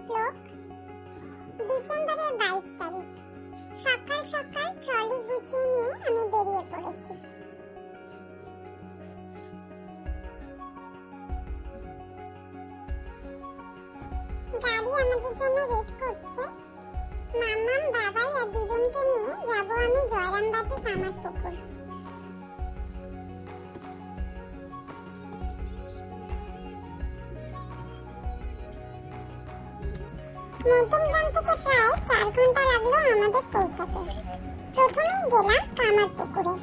শ্লোক। ডিসেম্বরের 22 তারিখ। সকাল সকাল ট্রলি গুছিয়ে নিয়ে আমি বেরিয়ে পড়েছি। গাড়ি আমাদের জন্য ওয়েট করছে। মাম্মাম, বাবাই আর দিদুনকে নিয়ে যাব আমি জয়রামবাটি কামারপুকুর। মধ্যমগ্রাম থেকে প্রায় 4 ঘন্টা লাগলো আমাদের পৌঁছাতে। প্রথমেই গেলাম কামারপুকুরে।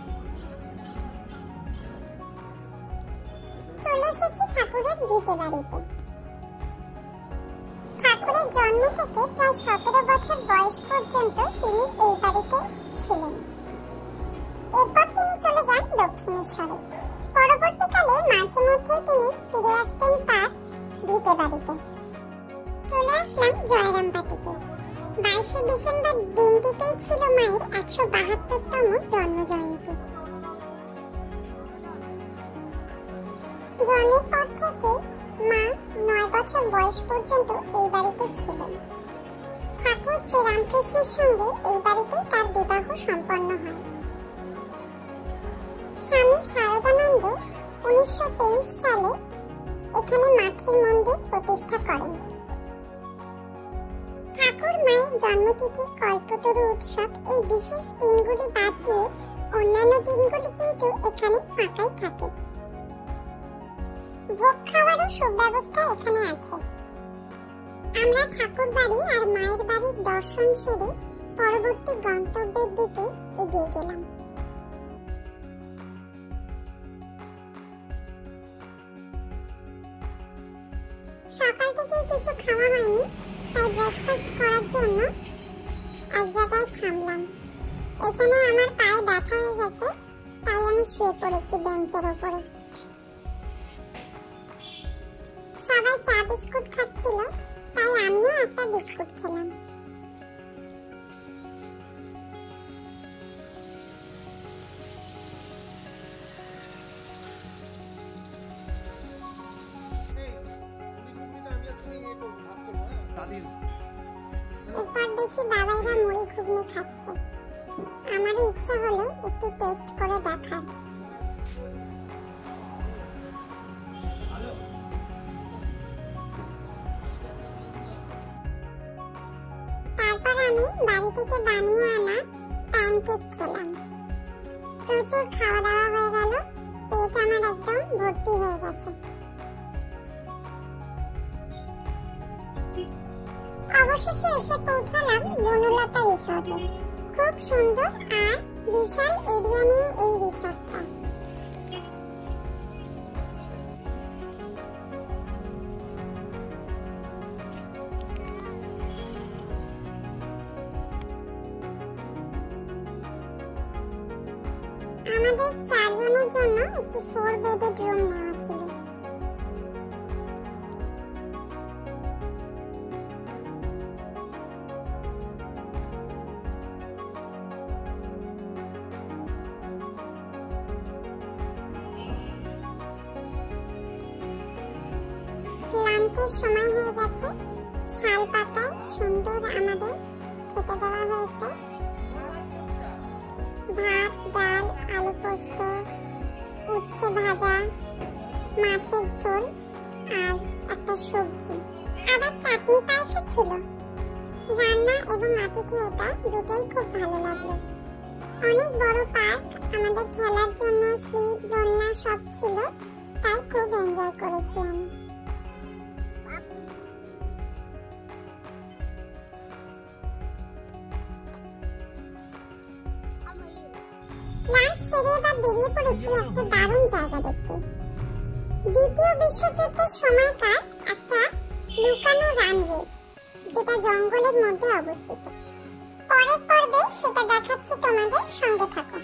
চলে এসেছি ঠাকুরের ভিটে বাড়িতে। ঠাকুরের জন্ম থেকে প্রায় 17 বছর বয়স পর্যন্ত তিনি এই বাড়িতে ছিলেন। এরপর তিনি চলে যান দক্ষিণেশ্বরে। পরবর্তীকালে মাঝে মধ্যে তিনি ফিরে আসতেন তার ভিটে বাড়িতে। চলে আসলাম জয়রামবাটিতে। 22শে ডিসেম্বর দিনটিতেই ছিল মায়ের 172তম জন্ম জয়ন্তী। জন্মের পর থেকে মা 9 বছর বয়স পর্যন্ত এই বাড়িতে ছিলেন। ঠাকুর শ্রীরামকৃষ্ণের সঙ্গে এই বাড়িতেই তার বিবাহ সম্পন্ন হয়। স্বামী শারদানন্দ 1923 সালে এখানে মাতৃমন্দির প্রতিষ্ঠা করেন। ঠাকুর মায়ের জন্মতিথি, কল্পতরু উৎসব এই বিশেষ দিনগুলি বাদ দিয়ে অন্যান্য দিনগুলি কিন্তু এখানে ফাঁকাই থাকে। ভোগ খাওয়ারও সুব্যবস্থা এখানে আছে। আমরা ঠাকুর বাড়ি আর মায়ের বাড়ির দর্শন সেরে পরবর্তী গন্তব্যের দিকে এগিয়ে গেলাম। সকাল থেকে কিছু খাওয়া হয়নি, তাই ব্রেকফাস্ট করার জন্য এক জায়গায় থামলাম। এখানে আমার পায়ে ব্যথা হয়ে গেছে, তাই আমি শুয়ে পড়েছি বেঞ্চের উপরে। সবাই চা বিস্কুট খাচ্ছিল, তাই আমিও একটা বিস্কুট খেলাম। এরপর দেখি বাবাইরা মুড়ি ঘুগনি খাচ্ছে। আমারও ইচ্ছা হলো একটু টেস্ট করে দেখার। তারপর আমি বাড়ি থেকে বানিয়ে আনা প্যানকেক খেলাম। প্রচুর খাওয়া দাওয়া হয়ে গেল, পেট আমার একদম ভর্তি হয়ে গেছে। অবশেষে এসে পৌঁছালাম বনলতা রিসর্টে। খুব সুন্দর আর বিশাল এরিয়া নিয়ে এই রিসর্টটা। আমাদের 4 জনের জন্য একটি 4 বেডেড রুম নেওয়া ছিল। লাঞ্চের সময় হয়ে গেছে। শাল পাতায় সুন্দর আমাদের খেতে দেওয়া হয়েছে। ভাত, ডাল, আলু পোস্ত, উচ্ছে ভাজা, মাছের ঝোল আর একটা সবজি, আবার চাটনি পায়েসও ছিল। রান্না এবং আতিথেয়তা দুটোই খুব ভালো লাগলো। অনেক বড় পার্ক, আমাদের খেলার জন্য স্লিপ, দোলনা সব ছিল, তাই খুব এনজয় করেছি আমি। লাঞ্চ সেরে এবার বেরিয়ে পড়েছি একটা দারুণ জায়গা দেখতে। দ্বিতীয় বিশ্বযুদ্ধের সময়কার একটা লুকানো রানওয়ে, যেটা জঙ্গলের মধ্যে অবস্থিত। পরের পর্বে সেটা দেখাচ্ছি তোমাদের, সঙ্গে থাকো।